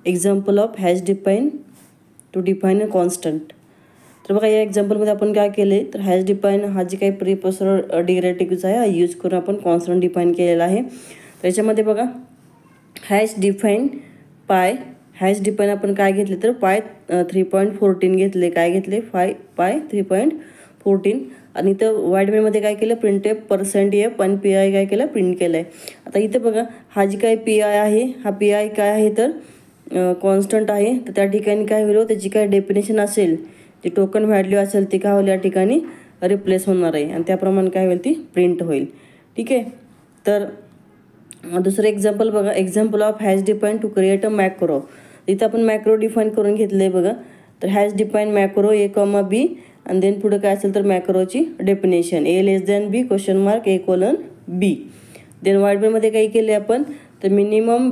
Example of hash define to define a constant. तर बघा या एक्झाम्पलमध्ये आपण काय केले तर हॅश डिफाईन हा जे काही प्रीपोजिशनल डिरेक्टिव्हज आहे हा यूज करून आपण कॉन्स्टंट डिफाईन केलेला आहे. त्याच्यामध्ये बघा हॅश डिफाईन पाय, हॅश डिफाईन आपण काय घेतले तर पाय 3.14 घेतले. काय घेतले पाय 3.14. आणि इथं वाईडमेनमध्ये काय केलं प्रिंटफ %f आणि पी आय काय केलं प्रिंट केलं आहे. आता इथं बघा हा जी काही पी आय आहे हा पी आय काय आहे तर कॉन्स्टंट आहे. तर त्या ठिकाणी काय होईल त्याची काय डेफिनेशन असेल जी टोकन व्हॅल्यू असेल ती काय होईल या ठिकाणी रिप्लेस होणार आहे आणि त्याप्रमाणे काय होईल ती प्रिंट होईल. ठीक आहे. तर दुसरं एक्झाम्पल बघा example of hash define to create a macro. इथं आपण मॅक्रो डिफाईन करून घेतलं आहे बघा. तर हॅश डिफाईन मॅक्रो A, आणि देन पुढे काय असेल तर मॅक्रोची डेफिनेशन A<B (A:B). देन वाईडमेनमध्ये काही केले आपण तर मिनिमम